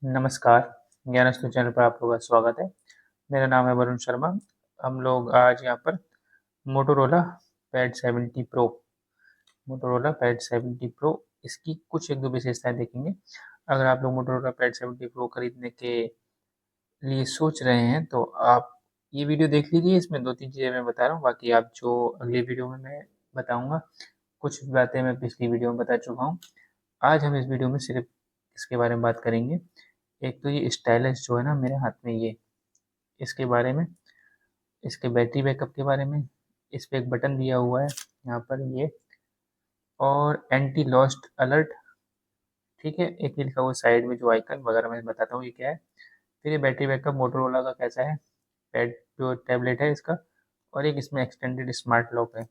नमस्कार, ज्ञानस्तु चैनल पर आप लोगों का स्वागत है। मेरा नाम है वरुण शर्मा। हम लोग आज यहाँ पर Motorola pad 70 pro Motorola pad 70 pro इसकी कुछ एक दो विशेषताएं देखेंगे। अगर आप लोग मोटोरोला पैड 70 प्रो खरीदने के लिए सोच रहे हैं तो आप ये वीडियो देख लीजिए। इसमें दो तीन चीज़ें मैं बता रहा हूँ, बाकी आप जो अगली वीडियो में मैं बताऊँगा कुछ बातें मैं पिछली वीडियो में बता चुका हूँ। आज हम इस वीडियो में सिर्फ इसके बारे में बात करेंगे। एक तो ये स्टाइलस जो है ना मेरे हाथ में, ये इसके बारे में, इसके बैटरी बैकअप के बारे में। इस पे एक बटन दिया हुआ है यहाँ पर ये, और एंटी लॉस्ट अलर्ट, ठीक है। एक ये लिखा हुआ साइड में जो आइकन वगैरह, मैं बताता हूँ ये क्या है। फिर ये बैटरी बैकअप मोटोरोला का कैसा है, पैड जो टैबलेट है इसका, और एक इसमें एक्सटेंडेड स्मार्ट लॉक है।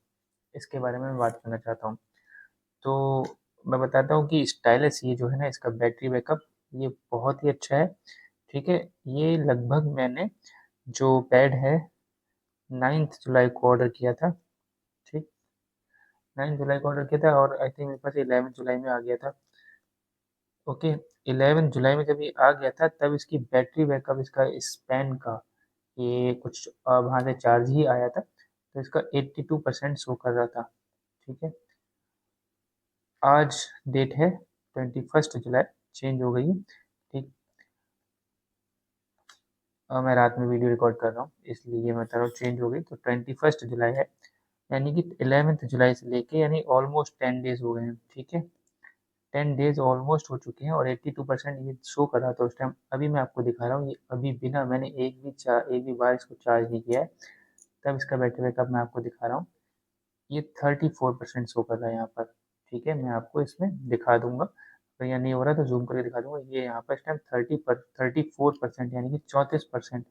इसके बारे में मैं बात करना चाहता हूँ। तो मैं बताता हूँ कि स्टाइलस ये जो है ना, इसका बैटरी बैकअप ये बहुत ही अच्छा है, ठीक है। ये लगभग मैंने जो पैड है 9 जुलाई को ऑर्डर किया था, ठीक। 9 जुलाई को ऑर्डर किया था और आई थिंक मेरे पास 11 जुलाई में आ गया था। ओके, 11 जुलाई में जब ये आ गया था तब इसकी बैटरी बैकअप, इसका स्पैन का ये कुछ वहाँ से चार्ज ही आया था तो इसका 82% शो कर रहा था, ठीक है। आज डेट है 21 जुलाई, चेंज हो गई है, ठीक। मैं रात में वीडियो रिकॉर्ड कर रहा हूँ इसलिए ये मैं बता रहा हूँ चेंज हो गई, तो 21 जुलाई है। यानी कि 11th जुलाई से लेके यानी ऑलमोस्ट 10 डेज हो गए हैं, ठीक है। 10 डेज ऑलमोस्ट हो चुके हैं और 82% ये शो कर रहा था उस टाइम। अभी मैं आपको दिखा रहा हूँ, ये अभी बिना मैंने एक भी बार इसको चार्ज नहीं किया है, तब इसका बैटरी बैकअप मैं आपको दिखा रहा हूँ। ये 34% शो कर रहा है यहाँ पर, ठीक है। मैं आपको इसमें दिखा दूंगा, अगर यहाँ नहीं हो रहा तो जूम करके दिखा दूंगा। ये यहाँ पर इस टाइम 34% यानी कि 34%,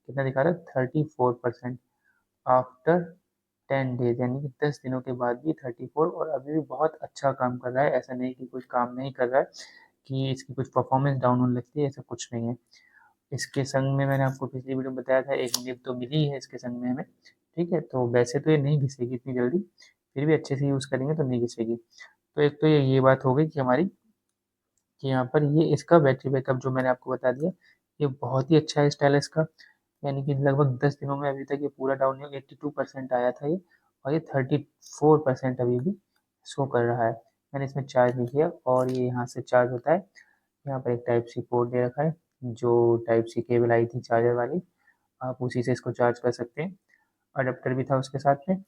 कितना दिखा रहा है, 34% आफ्टर 10 डेज, यानी कि 10 दिनों के बाद भी 34, और अभी भी बहुत अच्छा काम कर रहा है। ऐसा नहीं कि कुछ काम नहीं कर रहा है, कि इसकी कुछ परफॉर्मेंस डाउन होने लगती है, ऐसा कुछ नहीं है। इसके संग में मैंने आपको पिछली वीडियो में बताया था एक निब तो मिली है इसके संग में हमें, ठीक है। तो वैसे तो ये नहीं घिसेगी इतनी जल्दी, फिर भी अच्छे से यूज़ करेंगे तो नहीं घिसेगी। तो एक तो ये बात हो गई कि हमारी, कि यहाँ पर ये इसका बैटरी बैकअप जो मैंने आपको बता दिया, ये बहुत ही अच्छा है स्टाइलस का। यानी कि लगभग 10 दिनों में अभी तक ये पूरा डाउन नहीं हुआ, 82% आया था ये, और ये 34% अभी भी शो कर रहा है। मैंने इसमें चार्ज नहीं किया और ये यहाँ से चार्ज होता है। यहाँ पर एक टाइप सी पोर्ट दे रखा है, जो टाइप सी केबल आई थी चार्जर वाली, आप उसी से इसको चार्ज कर सकते हैं। अडेप्टर भी था उसके साथ में।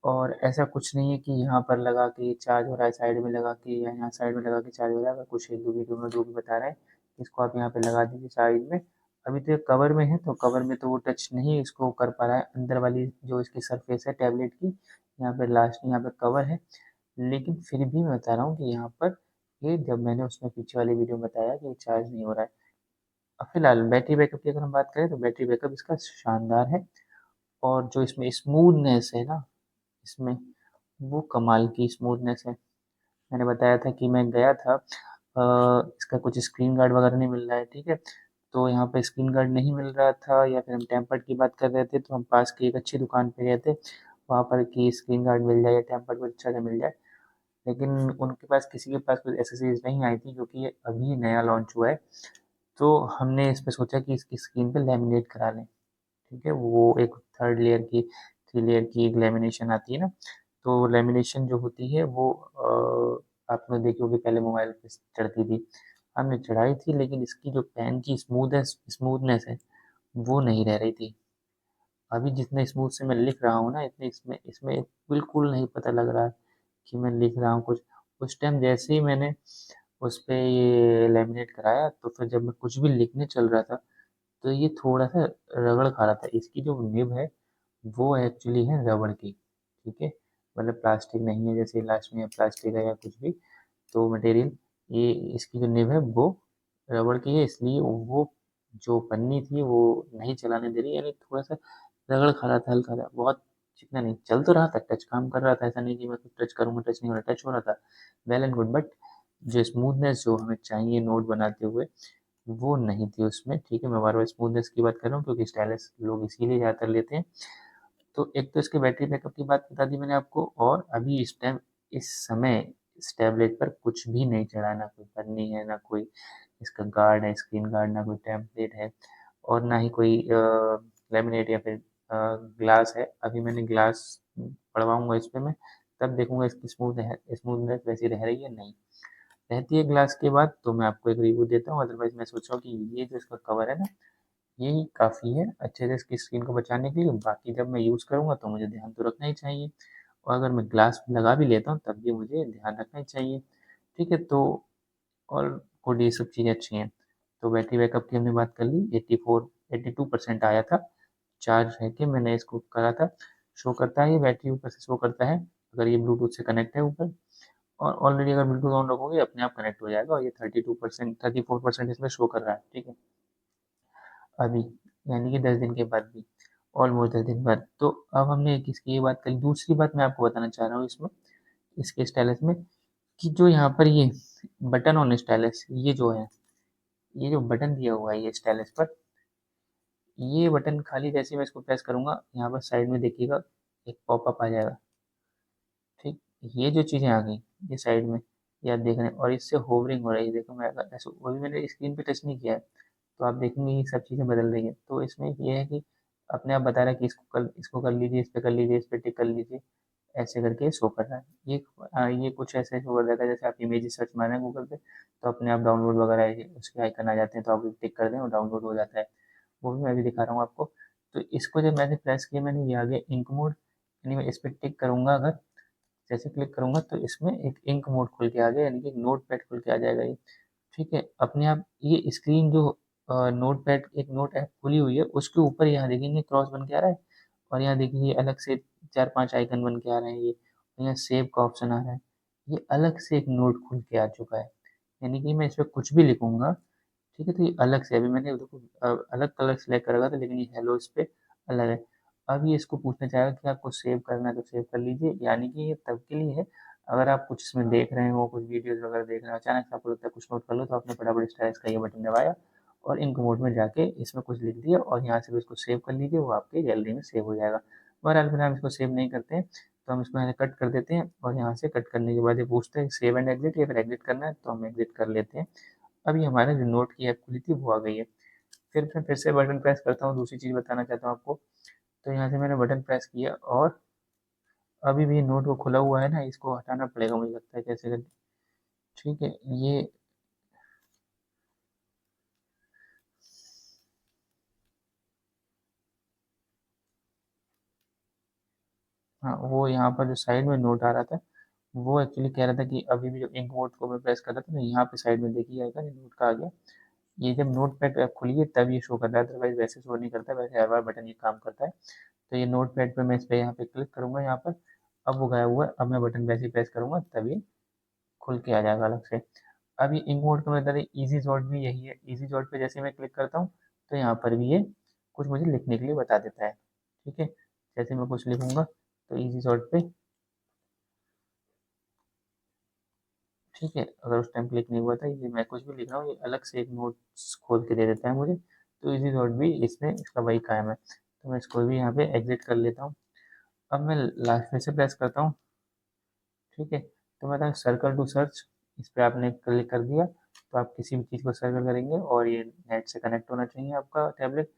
और ऐसा कुछ नहीं है कि यहाँ पर लगा के चार्ज हो रहा है, साइड में लगा के, या यहाँ साइड में लगा के चार्ज हो रहा है। अगर कुछ एक दो वीडियो में जो भी बता रहा है, इसको आप यहाँ पे लगा दीजिए साइड में। अभी तो ये कवर में है, तो कवर में तो वो टच नहीं इसको कर पा रहा है, अंदर वाली जो इसकी सरफेस है टैबलेट की, यहाँ पे लास्ट में यहाँ पे कवर है। लेकिन फिर भी मैं बता रहा हूँ कि यहाँ पर ये, जब मैंने उसमें पीछे वाली वीडियो में बताया कि ये चार्ज नहीं हो रहा है। अब फिलहाल बैटरी बैकअप की अगर हम बात करें तो बैटरी बैकअप इसका शानदार है, और जो इसमें स्मूथनेस है ना, इसमें वो कमाल की स्मूथनेस है। मैंने बताया था कि मैं गया था, इसका कुछ स्क्रीन गार्ड वगैरह नहीं मिल रहा है, ठीक है। तो यहाँ पे स्क्रीन गार्ड नहीं मिल रहा था, या फिर हम टेम्पर्ड की बात कर रहे थे, तो हम पास की एक अच्छी दुकान पे गए थे वहाँ पर कि स्क्रीन गार्ड मिल जाए या टेम्पर्ड कुछ अच्छा सा मिल जाए। लेकिन उनके पास, किसी के पास कुछ एसेसरीज नहीं आई थी, क्योंकि ये अभी नया लॉन्च हुआ है। तो हमने इस पे सोचा कि इसकी स्क्रीन पे लैमिनेट करा लें, ठीक है। वो एक थर्ड लेयर की, थ्री लेयर की एक लेमिनेशन आती है ना, तो लेमिनेशन जो होती है वो आपने देखी होगी पहले मोबाइल पे चढ़ती थी, हमने चढ़ाई थी, लेकिन इसकी जो पेन की स्मूथनेस है वो नहीं रह रही थी। अभी जितने स्मूथ से मैं लिख रहा हूँ ना, इतने इसमें इसमें बिल्कुल नहीं पता लग रहा है कि मैं लिख रहा हूँ कुछ। उस टाइम जैसे ही मैंने उस पे ये लेमिनेट कराया, तो फिर जब मैं कुछ भी लिखने चल रहा था तो ये थोड़ा सा रगड़ खा रहा था। इसकी जो निब है वो एक्चुअली है रबड़ की, ठीक है। मतलब प्लास्टिक नहीं है, जैसे लास्ट में प्लास्टिक है या कुछ भी तो मटेरियल, ये इसकी जो निब है वो रबड़ की है, इसलिए वो जो पन्नी थी वो नहीं चलाने दे रही, यानी थोड़ा सा रगड़ खा रहा था, हल्का सा, बहुत चिकना नहीं। चल तो रहा था, टच काम कर रहा था, ऐसा नहीं कि मैं कुछ टच करूँगा टच नहीं हो रहा, टच हो रहा था, वेल एंड गुड। बट जो स्मूथनेस जो हमें चाहिए नोट बनाते हुए, वो नहीं थी उसमें, ठीक है। मैं बार बार स्मूथनेस की बात कर रहा हूँ क्योंकि स्टाइलिश लोग इसीलिए ज़्यादातर लेते हैं। तो एक तो इसके बैटरी बैकअप की बात बता दी मैंने आपको, और अभी इस समय इस टैबलेट पर कुछ भी नहीं चढ़ा है, ना कोई पन्नी है, ना कोई इसका गार्ड है, स्क्रीन गार्ड, ना कोई टेम्पलेट है और ना ही कोई लैमिनेट या फिर ग्लास है। अभी मैंने ग्लास पड़वाऊंगा इस पे मैं, तब देखूंगा इसकी स्मूथनेस वैसी रह रही है नहीं रहती है ग्लास के बाद तो मैं आपको एक रिव्यू देता हूँ। अदरवाइज मैं सोच रहा हूँ कि ये जो इसका कवर है ना, यही काफ़ी है अच्छे से इसकी स्क्रीन को बचाने के लिए। बाकी जब मैं यूज़ करूँगा तो मुझे ध्यान तो रखना ही चाहिए, और अगर मैं ग्लास लगा भी लेता हूँ तब भी मुझे ध्यान रखना ही चाहिए। ठीक है, तो और गुड, ये सब चीज़ें अच्छी हैं। तो बैटरी बैकअप की हमने बात कर ली, 82% आया था चार्ज है कि मैंने इसको करा था। शो करता है ये बैटरी ऊपर से शो करता है, अगर ये ब्लूटूथ से कनेक्ट है ऊपर, और ऑलरेडी अगर ब्लूटूथ ऑन रखोगे अपने आप कनेक्ट हो जाएगा, और ये 32%, 34% इसमें शो कर रहा है। ठीक है, अभी यानी कि 10 दिन के बाद भी, ऑलमोस्ट 10 दिन बाद। तो अब हमने एक इसकी ये बात करी। दूसरी बात मैं आपको बताना चाह रहा हूँ इसमें, इसके स्टाइलस में, कि जो यहाँ पर ये बटन ऑन स्टाइलस, ये जो है, ये जो बटन दिया हुआ है ये स्टाइलस पर, ये बटन खाली जैसे मैं इसको प्रेस करूंगा यहाँ पर साइड में देखिएगा एक पॉपअप आ जाएगा। ठीक, ये जो चीज़ें आ गई ये साइड में, ये आप देख रहे हैं, और इससे होवरिंग हो रही है। देखो मैं अगर ऐसे, वो भी मैंने स्क्रीन पे टच नहीं किया है, तो आप देखेंगे ये सब चीज़ें बदल रही हैं। तो इसमें ये है कि अपने आप बता रहा है कि इसको कर लीजिए, इस पे कर लीजिए, इस पे टिक कर लीजिए, ऐसे करके शो कर रहा है। ये कुछ ऐसे शो कर देता है जैसे आप इमेज सर्च मारें गूगल पे, तो अपने आप डाउनलोड वगैरह उसके आइकन आ जाते हैं, तो आप टिक कर दें और डाउनलोड हो जाता है। वो भी मैं अभी दिखा रहा हूँ आपको। तो इसको जब मैंने प्रेस किया, मैंने ये आ गया इंक मोड, यानी मैं इस पर टिक करूँगा अगर, जैसे क्लिक करूँगा तो इसमें एक इंक मोड खुल के आ गया, यानी कि एक नोट पैड खुल के आ जाएगा ये। ठीक है, अपने आप ये स्क्रीन जो नोट पैड, एक नोट ऐप खुली हुई है उसके ऊपर यहाँ देखेंगे क्रॉस बन के आ रहा है, और यहाँ देखेंगे अलग से 4-5 आइकन बन के आ रहे हैं ये, और यहाँ सेव का ऑप्शन आ रहा है। ये अलग से एक नोट खुल के आ चुका है, यानी कि मैं इस पर कुछ भी लिखूंगा, ठीक है, तो ये अलग से, अभी मैंने देखो अलग कलर सेलेक्ट कर रखा था, लेकिन ये हेलो इस पे अलग है। अब ये इसको पूछना चाहेगा कि आपको सेव करना है तो सेव कर लीजिए, यानी कि ये तब के लिए है अगर आप कुछ इसमें देख रहे हो, कुछ वीडियोस वगैरह देख रहे हो, अचानक से आपको लगता है कुछ नोट कर लो, तो आपने फटाफट स्टाइल्स का ये बटन दबाया और इंक मोड में जाके इसमें कुछ लिख दिया और यहाँ से भी इसको सेव कर लीजिए, वो आपके गैलरी में सेव हो जाएगा। बहरहाल फिर हम इसको सेव नहीं करते हैं, तो हम इसको यहाँ कट कर देते हैं, और यहाँ से कट करने के बाद ये पूछते हैं सेव एंड एग्जिट या फिर एग्जिट करना है, तो हम एग्जिट कर लेते हैं। अभी हमारे जो नोट की ऐप खुली थी वो आ गई है। फिर मैं फिर से बटन प्रेस करता हूँ, दूसरी चीज़ बताना चाहता हूँ आपको। तो यहाँ से मैंने बटन प्रेस किया और अभी भी नोट वो खुला हुआ है ना, इसको हटाना पड़ेगा मुझे लगता है कैसे करके। ठीक है, ये, हाँ, वो यहाँ पर जो साइड में नोट आ रहा था, वो एक्चुअली कह रहा था कि अभी भी जो इंक मोड को मैं प्रेस कर रहा था ना, यहाँ पे साइड में देखिए आएगा ये नोट का आ गया। ये जब नोट पैड ऐप खुली है तब ये शो कर रहा है, अदरवाइज वैसे शो नहीं करता, वैसे हर बार बटन ये काम करता है। तो ये नोट पैड पे मैं इस पे यहाँ पे क्लिक करूंगा यहाँ पर, अब वो गायब हुआ है, अब मैं बटन वैसे ही प्रेस करूंगा तब ये खुल के आ जाएगा अलग से। अब ये इंक मोड का मतलब इजी सॉर्ट भी यही है, इजी सॉर्ट पे जैसे मैं क्लिक करता हूँ तो यहाँ पर भी ये कुछ मुझे लिखने के लिए बता देता है। ठीक है, जैसे मैं कुछ लिखूंगा तो इजी सॉर्ट पे, ठीक है, अगर उस टाइम क्लिक नहीं हुआ था, ये मैं कुछ भी लिख रहा हूँ ये अलग से एक नोट्स खोल के दे देता है मुझे। तो इजी नोट भी इसमें इसका वही काम है। तो मैं इसको भी यहाँ पे एग्जिट कर लेता हूँ। अब मैं लास्ट में से प्रेस करता हूँ। ठीक है, तो मैं था सर्कल टू सर्च, इस पर आपने क्लिक कर दिया तो आप किसी भी चीज़ को सर्कल करेंगे और ये नेट से कनेक्ट होना चाहिए आपका टैबलेट,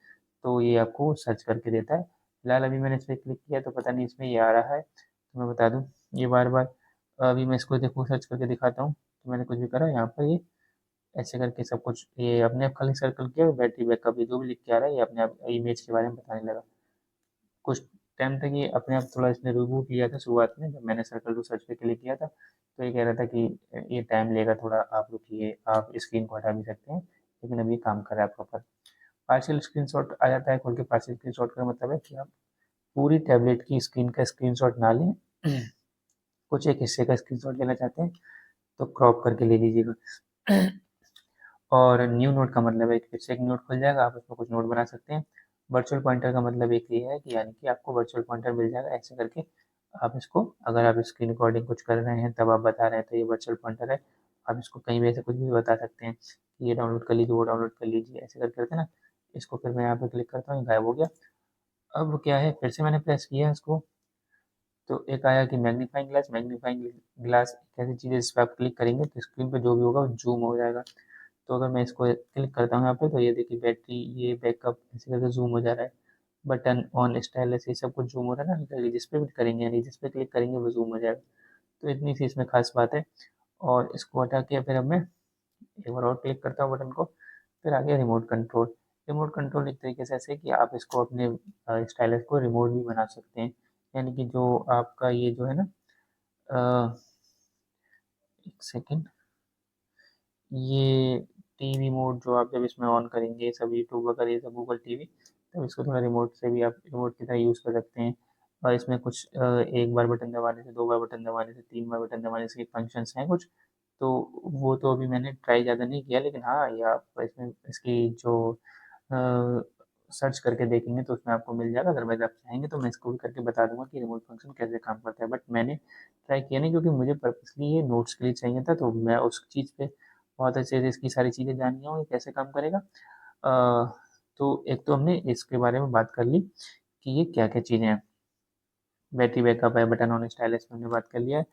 तो ये आपको सर्च करके देता है। फिलहाल अभी मैंने इस पर क्लिक किया तो पता नहीं इसमें ये आ रहा है, तो मैं बता दूँ ये बार बार। अभी मैं इसको देखो सर्च करके दिखाता हूँ, तो मैंने कुछ भी करा यहाँ पर ये ऐसे करके सब कुछ ये अपने आप खाली सर्कल किया, बैटरी बैकअप ये जो भी लिख के आ रहा है ये अपने आप इमेज के बारे में बताने लगा। कुछ टाइम तक ये अपने आप थोड़ा इसने रिव्यू किया था शुरुआत में, जब मैंने सर्कल टू सर्च पे क्लिक किया था तो ये कह रहा था कि ये टाइम लेगा थोड़ा, आप रुकिए, आप स्क्रीन को हटा भी सकते हैं, लेकिन अभी काम कर रहा है प्रॉपर। पार्शियल स्क्रीनशॉट आ जाता है खोल के। पार्शियल स्क्रीनशॉट का मतलब है कि आप पूरी टैबलेट की स्क्रीन का स्क्रीनशॉट ना लें, कुछ एक हिस्से का स्क्रीनशॉट लेना चाहते हैं तो क्रॉप करके ले लीजिएगा। और न्यू नोट का मतलब है कि फिर से एक नोट खुल जाएगा, आप उसमें कुछ नोट बना सकते हैं। वर्चुअल पॉइंटर का मतलब एक ये है कि यानी कि आपको वर्चुअल पॉइंटर मिल जाएगा ऐसे करके, आप इसको, अगर आप स्क्रीन रिकॉर्डिंग कुछ कर रहे हैं तब आप बता रहे हैं तो ये वर्चुअल पॉइंटर है। आप इसको कहीं भी ऐसे कुछ भी बता सकते हैं कि ये डाउनलोड कर लीजिए, वो डाउनलोड कर लीजिए, ऐसे करके ना। इसको फिर मैं यहाँ पे क्लिक करता हूँ, गायब हो गया। अब क्या है, फिर से मैंने प्रेस किया इसको, तो एक आया कि मैग्नीफाइंग ग्लास। मैग्नीफाइंग ग्लास एक ऐसी चीज़ है जिस पर आप क्लिक करेंगे तो स्क्रीन पे जो भी होगा वो जूम हो जाएगा। तो अगर मैं इसको क्लिक करता हूँ यहाँ पे तो ये देखिए बैटरी, ये बैकअप ऐसे करके ज़ूम हो जा रहा है, बटन ऑन, स्टाइलस, ये सब कुछ ज़ूम हो रहा है ना, जिस पे भी करेंगे यानी जिस पे क्लिक करेंगे वो ज़ूम हो जाएगा। तो इतनी सी इसमें खास बात है। और इसको हटा के फिर अब मैं एक बार और क्लिक करता हूँ बटन को, फिर आ गया रिमोट कंट्रोल। रिमोट कंट्रोल एक तरीके से ऐसे है कि आप इसको अपने स्टाइलस को रिमोट भी बना सकते हैं, यानी कि जो आपका ये जो है ना, एक सेकेंड, ये टीवी मोड जो आप जब इसमें ऑन करेंगे सब यूट्यूब वगैरह ये सब गूगल टीवी, तब इसको थोड़ा रिमोट से भी आप रिमोट की तरह यूज़ कर सकते हैं। और इसमें कुछ एक बार बटन दबाने से, दो बार बटन दबाने से, तीन बार बटन दबाने से फंक्शंस हैं कुछ, तो वो तो अभी मैंने ट्राई ज़्यादा नहीं किया, लेकिन हाँ ये आप इसमें इसकी जो सर्च करके देखेंगे तो उसमें आपको मिल जाएगा। अदरवाइज आप चाहेंगे तो मैं इसको भी करके बता दूंगा कि रिमोट फंक्शन कैसे काम करता है, बट मैंने ट्राई किया नहीं क्योंकि मुझे पर्पसली ये नोट्स के लिए चाहिए था, तो मैं उस चीज़ पे बहुत अच्छे से इसकी सारी चीज़ें जान गया हूँ, ये कैसे काम करेगा। तो एक तो हमने इसके बारे में बात कर ली कि ये क्या-क्या चीज़ें हैं। बैटरी बैकअप है, बटन ऑन, स्टाइलस में हमने बात कर लिया है,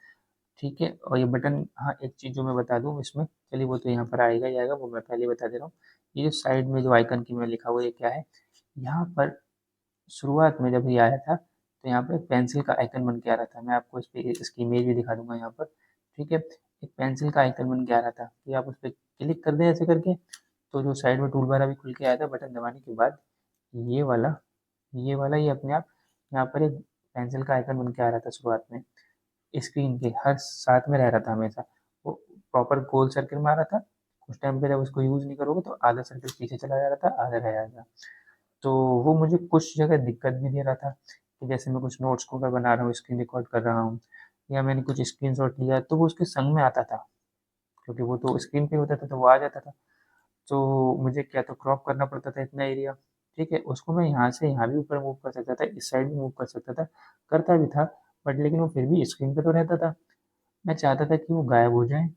ठीक है। और ये बटन, हाँ एक चीज़ जो मैं बता दूँ इसमें, चलिए वो तो यहाँ पर आएगा ही आएगा, वो मैं पहले ही बता दे रहा हूँ। ये जो साइड में जो आइकन की में लिखा हुआ है ये क्या है? यहाँ पर शुरुआत में जब ये आया था तो यहाँ पर एक पेंसिल का आइकन बन के आ रहा था। मैं आपको इस पे इसकी इमेज भी दिखा दूँगा यहाँ पर, ठीक है। एक पेंसिल का आइकन बन के आ रहा था कि आप उस पे क्लिक कर दें ऐसे करके, तो जो साइड में टूल बार अभी खुल के आया था बटन दबाने के बाद, ये वाला ये अपने आप यहाँ पर एक पेंसिल का आइकन बन के आ रहा था शुरुआत में, स्क्रीन के हर साथ में रह रहा था हमेशा। वो प्रॉपर गोल सर्किल में आ रहा था। उस टाइम पे जब उसको यूज़ नहीं करोगे तो आधा सर्किल पीछे चला जा रहा था, आधा रह जाता। तो वो मुझे कुछ जगह दिक्कत भी दे रहा था कि जैसे मैं कुछ नोट्स को अगर बना रहा हूँ, स्क्रीन रिकॉर्ड कर रहा हूँ या मैंने कुछ स्क्रीनशॉट लिया तो वो उसके संग में आता था, क्योंकि वो तो स्क्रीन पे होता था तो वो आ जाता था। तो मुझे क्या तो क्रॉप करना पड़ता था इतना एरिया, ठीक है। उसको मैं यहाँ से यहाँ भी ऊपर मूव कर सकता था, इस साइड भी मूव कर सकता था, करता भी था, बट लेकिन वो फिर भी स्क्रीन पे तो रहता था। मैं चाहता था कि वो गायब हो जाए,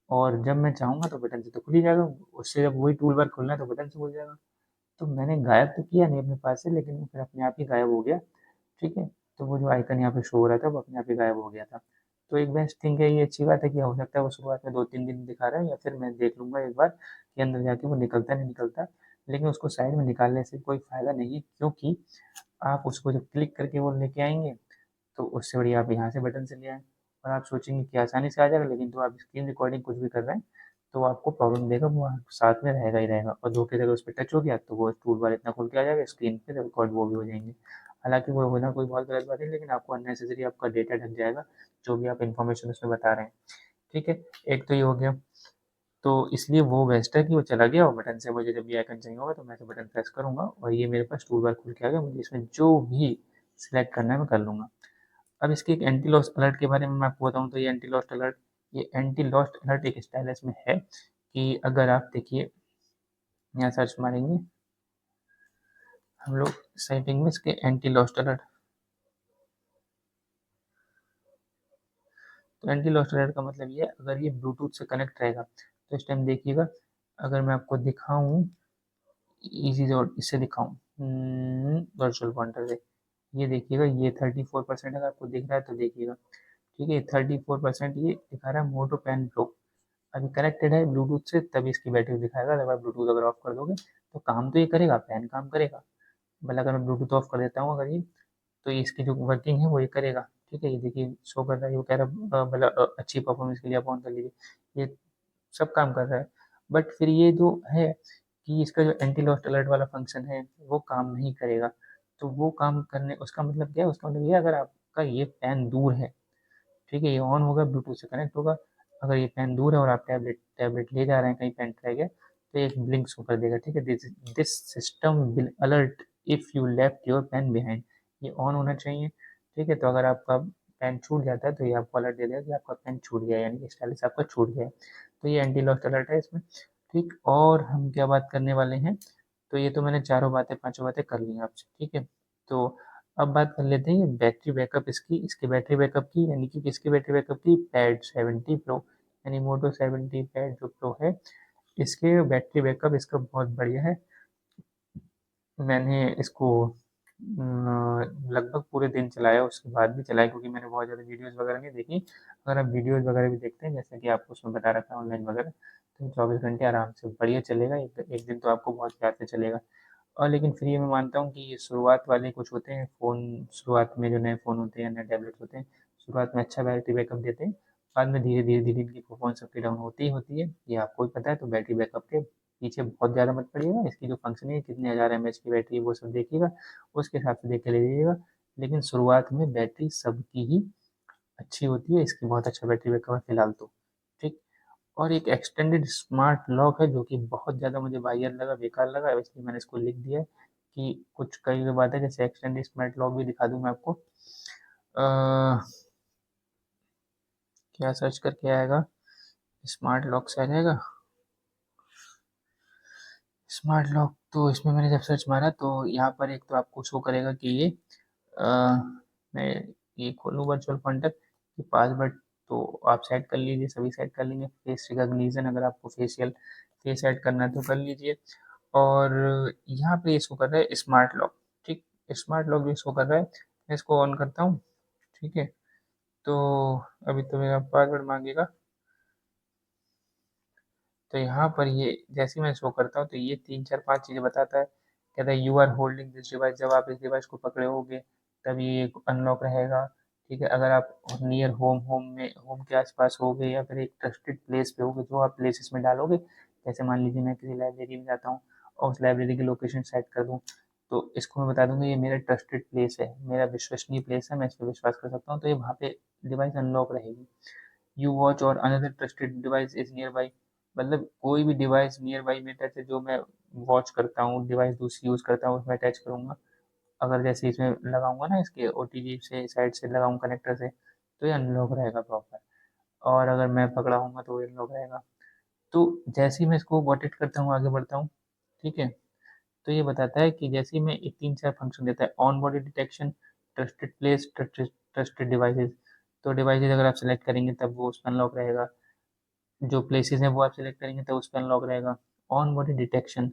और जब मैं चाहूँगा तो बटन से तो खुल ही जाएगा, उससे जब वही टूल बार खुलना है तो बटन से खुल जाएगा। तो मैंने गायब तो किया नहीं अपने पास से, लेकिन वो फिर अपने आप ही गायब हो गया, ठीक है। तो वो जो आइकन यहाँ पे शो हो रहा था वो अपने आप ही गायब हो गया था। तो एक बेस्ट थिंग है, ये अच्छी बात है कि हो सकता है वो शुरुआत में 2-3 दिन दिखा रहा है, या फिर मैं देख लूँगा एक बार कि अंदर जाके वो निकलता है नहीं निकलता। लेकिन उसको साइड में निकालने से कोई फ़ायदा नहीं है, क्योंकि आप उसको जब क्लिक करके वो लेके आएँगे तो उससे बढ़िया आप यहाँ से बटन से ले आएँ। और आप सोचेंगे कि आसानी से आ जाएगा, लेकिन तो आप स्क्रीन रिकॉर्डिंग कुछ भी कर रहे हैं तो आपको प्रॉब्लम देगा, वो साथ में रहेगा ही रहेगा, और धोखे से अगर उस पे टच हो गया तो वो टूल बार इतना खुल के आ जाएगा स्क्रीन पे, तो रिकॉर्ड वो भी हो जाएंगे। हालांकि वो होना कोई बहुत गलत बात नहीं, लेकिन आपको अननेसेसरी आपका डेटा ढक जाएगा, जो भी आप इन्फॉर्मेशन उसमें बता रहे हैं, ठीक है। एक तो ये हो गया, तो इसलिए वो बेस्ट है कि वो चला गया, और बटन से मुझे जब भी आइकन चाहिए होगा तो मैं ऐसे बटन प्रेस करूँगा और ये मेरे पास टूल बार खुल के आ गया, मुझे इसमें जो भी सिलेक्ट करना है मैं कर लूँगा। अब इसके एक एंटी लॉस्ट अलर्ट के बारे में मैं आपको बताऊँ तो ये एंटी लॉस्ट अलर्ट एक स्टाइलस में है कि अगर आप देखिए यहाँ सर्च मारेंगे हम लोग सेटिंग में इसके एंटी लॉस्ट अलर्ट, तो एंटी लॉस्ट अलर्ट का मतलब ये है अगर ये ब्लूटूथ से कनेक्ट रहेगा तो इस टाइम देखिएगा, अगर मैं आपको दिखाऊं इजी और इससे दिखाऊं वर्चुअल पॉइंटर से, ये देखिएगा ये 34% अगर आपको दिख रहा है तो देखिएगा, ठीक है। 34% ये दिखा रहा है मोटो पेन प्रो, अभी कनेक्टेड है ब्लूटूथ से तभी इसकी बैटरी दिखाएगा, अगर आप ब्लूटूथ अगर ऑफ कर दोगे तो काम तो ये करेगा, पेन काम करेगा, मतलब अगर मैं ब्लूटूथ ऑफ कर देता हूँ अगर ये, तो इसकी जो वर्किंग है वो ये करेगा, ठीक है। ये देखिए शो कर रहा है, वो कह रहा है मतलब अच्छी परफॉर्मेंस के लिए आप ऑन कर लीजिए, ये सब काम कर रहा है। बट फिर ये जो है कि इसका जो एंटी लॉस्ट अलर्ट वाला फंक्शन है वो काम नहीं करेगा, तो वो काम करने उसका मतलब क्या है, उसका मतलब ये अगर आपका ये पेन दूर है, ठीक है, ये ऑन होगा ब्लूटूथ से कनेक्ट होगा, अगर ये पेन दूर है और आप टैबलेट टैबलेट ले जा रहे हैं कहीं पेन रह गया तो एक ब्लिंक शो कर देगा, ठीक है। This system will alert if you left your pen behind, ये ऑन होना चाहिए, ठीक है। तो अगर आपका पेन छूट जाता है तो ये आपको अलर्ट दे देगा कि आपका पेन छूट गया है, यानी कि स्टाइलस आपका छूट गया है, तो ये एंटी लॉस्ट अलर्ट है इसमें, ठीक। और हम क्या बात करने वाले हैं, तो ये तो मैंने चारों बातें पांचों बातें कर ली हैं आपसे, ठीक है। तो अब बात कर लेते हैं बैटरी बैकअप इसकी बैटरी बैकअप की, यानी कि किसकी बैटरी बैकअप की, पैड 70 प्रो, यानी मोटो 70 पैड जो प्रो है, इसके बैटरी बैकअप इसका बहुत बढ़िया है। मैंने इसको लगभग पूरे दिन चलाया, उसके बाद भी चलाया क्योंकि मैंने बहुत ज़्यादा वीडियोज़ वगैरह नहीं देखी। अगर आप वीडियोज़ वगैरह भी देखते हैं जैसे कि आपको उसमें बता रखा है ऑनलाइन वगैरह, तो 24 घंटे आराम से बढ़िया चलेगा, एक एक दिन तो आपको बहुत प्यार से चलेगा। और लेकिन फिर ये मैं मानता हूँ कि ये शुरुआत वाले कुछ होते हैं फ़ोन, शुरुआत में जो नए फ़ोन होते हैं या नए टैबलेट्स होते हैं, शुरुआत में अच्छा बैटरी बैकअप देते हैं, बाद में धीरे-धीरे इनकी परफ़ॉर्मेंस अपनी डाउन होती ही होती है, ये आपको भी पता है। तो बैटरी बैकअप के पीछे बहुत ज़्यादा मत पड़िएगा, इसकी जो फ़ंक्शन है कितने हज़ार एमएच की बैटरी है वो सब देखिएगा, उसके हिसाब से देख के ले लीजिएगा। लेकिन शुरुआत में बैटरी सबकी ही अच्छी होती है, इसकी बहुत अच्छा बैटरी बैकअप है फिलहाल तो, ठीक। और एक एक्सटेंडेड स्मार्ट लॉक है जो कि बहुत ज़्यादा मुझे वाहियात लगा, बेकार लगा, इसलिए मैंने इसको लिख दिया है कि कुछ कई बात है जैसे एक्सटेंडेड स्मार्ट लॉक भी दिखा दूँ मैं आपको। क्या सर्च करके आएगा, स्मार्ट लॉक से आ जाएगा। स्मार्ट लॉक तो इसमें मैंने जब सर्च मारा तो यहाँ पर एक तो आपको शो करेगा कि ये अ, मैं ये खोलूँ वर्चुअल कॉन्टैक्ट कि पासवर्ड तो आप सेट कर लीजिए, सभी सेट कर लेंगे। फेस रिकॉग्निशन अगर आपको फेशियल फेस ऐड करना है तो कर लीजिए। और यहाँ पे ये शो कर रहा है स्मार्ट लॉक, ठीक। स्मार्ट लॉक भी शो कर रहा है, मैं इसको ऑन करता हूँ, ठीक है। तो अभी तो मेरा पासवर्ड मांगेगा, तो यहाँ पर ये जैसे ही मैं शो करता हूँ तो ये 3 4 5 चीज़ें बताता है। कहता है you are holding this device, जब आप इस डिवाइस को पकड़े होगे तब ये अनलॉक रहेगा, ठीक है। अगर आप नियर होम के आसपास होगे या फिर एक ट्रस्टेड प्लेस पे होगे, जो आप प्लेसेस में डालोगे, जैसे मान लीजिए मैं किसी लाइब्रेरी में जाता हूँ और उस लाइब्रेरी की लोकेशन सेट कर दूँ, तो इसको मैं बता दूंगा ये मेरा ट्रस्टेड प्लेस है, मेरा विश्वसनीय प्लेस है, मैं इस पर विश्वास कर सकता हूँ, तो ये वहाँ पे डिवाइस अनलॉक रहेगी। यू वॉच और another trusted device is near by, मतलब कोई भी डिवाइस नियर बाई में टच है जो मैं वॉच करता हूँ, डिवाइस दूसरी यूज़ करता हूँ उसमें अटैच करूँगा, अगर जैसे इसमें लगाऊंगा ना इसके ओटीजी से साइड से लगाऊँ कनेक्टर से, तो ये अनलॉक रहेगा प्रॉपर। और अगर मैं पकड़ा हूँगा तो ये अनलॉक रहेगा। तो जैसे ही मैं इसको वॉटेट करता हूँ आगे बढ़ता हूँ, ठीक है। तो ये बताता है कि जैसे ही मैं ये 3 4 फंक्शन देता है, on body detection, trusted place, trusted devices, तो डिवाइसेज अगर आप सेलेक्ट करेंगे तब वो उस पर अनलॉक रहेगा, जो प्लेसेस हैं वो आप सेलेक्ट करेंगे तो उस पर अनलॉक रहेगा। ऑन बॉडी डिटेक्शन,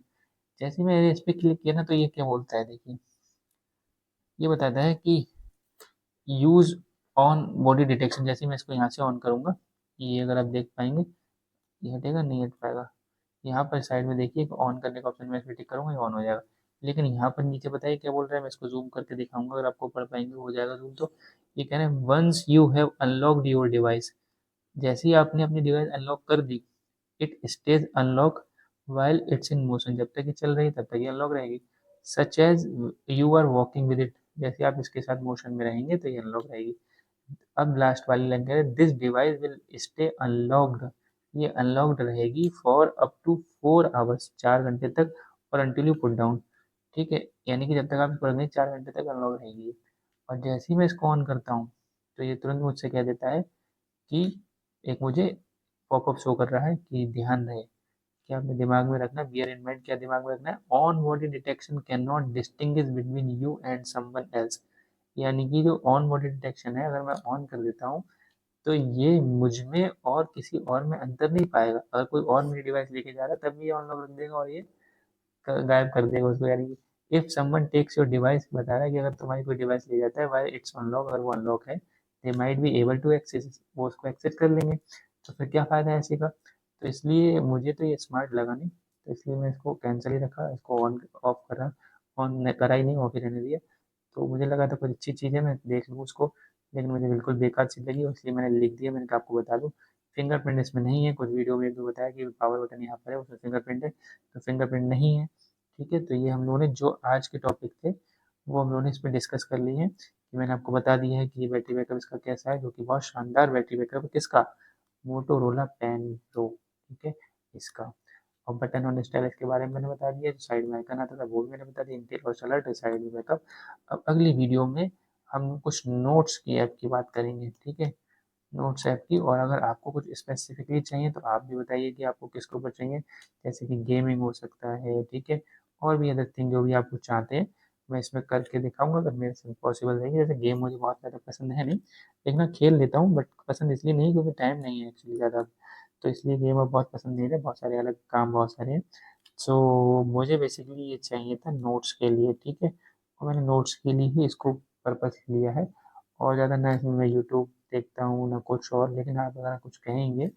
जैसे ही मैंने इस पर क्लिक किया ना तो ये क्या बोलता है देखिए, ये बताता है कि यूज ऑन बॉडी डिटेक्शन, जैसे ही मैं इसको यहाँ से ऑन करूँगा, ये अगर आप देख पाएंगे, ये हटेगा नहीं हट पाएगा। यहाँ पर साइड में देखिए ऑन करने का ऑप्शन, मैं इस पर टिक करूँगा ये ऑन हो जाएगा। लेकिन यहाँ पर नीचे बताइए क्या बोल रहा है, मैं इसको जूम करके दिखाऊंगा, अगर आपको पढ़ पाएंगे हो जाएगा जूम। तो ये कह रहे हैं once you have unlocked your device, जैसे ही आपने अपनी डिवाइस अनलॉक कर दी, it stays unlock while it's in motion, जब तक ये चल रही है तब तक ये अनलॉक रहेगी। Such as you are walking with it, जैसे आप इसके साथ मोशन में रहेंगे तो ये अनलॉक रहेगी। अब लास्ट वाली लाइन कह रहे हैं this device will stay unlocked, ये अनलॉक्ड रहेगी फॉर अप टू 4 आवर्स, 4 घंटे तक, और अंटिल यू पुट डाउन, ठीक है। यानी कि जब तक आप इसको रखेंगे 4 घंटे तक अनलॉक रहेगी। और जैसे ही मैं इसको ऑन करता हूँ तो ये तुरंत मुझसे कह देता है कि एक मुझे पॉपअप शो कर रहा है कि ध्यान रहे, क्या आपने दिमाग में रखना, बियर इन माइंड, क्या दिमाग में रखना है, on body detection can not distinguish between you and someone else, यानी कि जो ऑन बॉडी डिटेक्शन है अगर मैं ऑन कर देता हूँ तो ये मुझ में और किसी और में अंतर नहीं पाएगा, अगर कोई और मेरी डिवाइस लेके जा रहा है तब भी ये ऑन रख देगा और ये गायब कर देगा उसको। यानी कि if someone takes your device, बता रहा है कि अगर तुम्हारी कोई डिवाइस ले जाता है वाइल इट्स अनलॉक, अगर वो अनलॉक है, they might be able to access, वो उसको एक्सेस कर लेंगे, तो फिर क्या फ़ायदा है ऐसे का। तो इसलिए मुझे तो ये स्मार्ट लगा नहीं, तो इसलिए मैं इसको कैंसिल ही रखा, इसको ऑन ऑफ करा, ऑन करा ही नहीं, ऑफ ही रहने दिया। तो मुझे लगा था कुछ अच्छी चीज़ है मैं देख लूँ उसको, लेकिन मुझे बिल्कुल बेकार चीज़ लगी और इसलिए मैंने लिख दिया, मैंने कहा आपको बता दूँ। फिंगरप्रिंट इसमें नहीं है, कुछ वीडियो में एक दो बताया कि पावर बटन यहाँ पर है उसमें फिंगरप्रिंट है, तो फिंगरप्रिंट नहीं है, ठीक है। तो ये हम लोगों ने जो आज के टॉपिक थे वो हम लोगों ने इस पर डिस्कस कर लिए हैं, कि मैंने आपको बता दिया है कि ये बैटरी बैकअप इसका कैसा है, जो कि बहुत शानदार बैटरी बैकअप है किसका, मोटोरोला पेन प्रो, ठीक है, इसका। और बटन और स्टाइल के बारे में मैंने बता दिया, जो साइड में आइकन आता था वो भी मैंने बता दिया, इंटेल और अलर्ट साइड में बैकअप। अब अगली वीडियो में हम कुछ नोट्स की ऐप की बात करेंगे, ठीक है, नोट्स ऐप की। और अगर आपको कुछ स्पेसिफिकली चाहिए तो आप भी बताइए कि आपको किसके ऊपर चाहिए, जैसे कि गेमिंग हो सकता है, ठीक है, और भी अदर थिंग जो भी आप कुछ चाहते हैं मैं इसमें करके दिखाऊंगा अगर मेरे से पॉसिबल रहेगी। जैसे गेम मुझे बहुत ज़्यादा पसंद है नहीं, लेकिन मैं खेल लेता हूँ, बट पसंद इसलिए नहीं क्योंकि टाइम नहीं है एक्चुअली ज़्यादा, तो इसलिए गेम अब बहुत पसंद नहीं है, बहुत सारे अलग काम बहुत सारे हैं। सो मुझे बेसिकली ये चाहिए था नोट्स के लिए, ठीक है। और मैंने नोट्स के लिए ही इसको पर्पस लिया है, और ज़्यादा ना इसमें मैं यूट्यूब देखता हूँ ना कुछ और। लेकिन आप अगर कुछ कहेंगे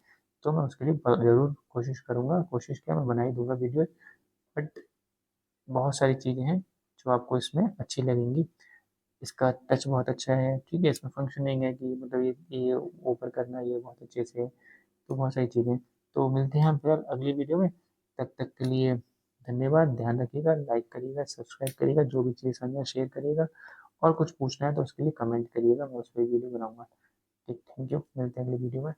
तो मैं उसके लिए ज़रूर कोशिश करूँगा, कोशिश क्या मैं बना ही दूंगा वीडियो। बट बहुत सारी चीज़ें हैं जो आपको इसमें अच्छी लगेंगी। इसका टच बहुत अच्छा है, ठीक है, इसमें फंक्शनिंग है कि मतलब ये ऊपर करना ये बहुत अच्छे से, तो बहुत सारी चीज़ें। तो मिलते हैं हम फिर अगली वीडियो में, तब तक के लिए धन्यवाद। ध्यान रखिएगा, लाइक करिएगा, सब्सक्राइब करिएगा, जो भी चीज़ समझा शेयर करिएगा, और कुछ पूछना है तो उसके लिए कमेंट करिएगा, मैं उस पर वीडियो बनाऊंगा। ठीक, थैंक यू, मिलते हैं अगली वीडियो में।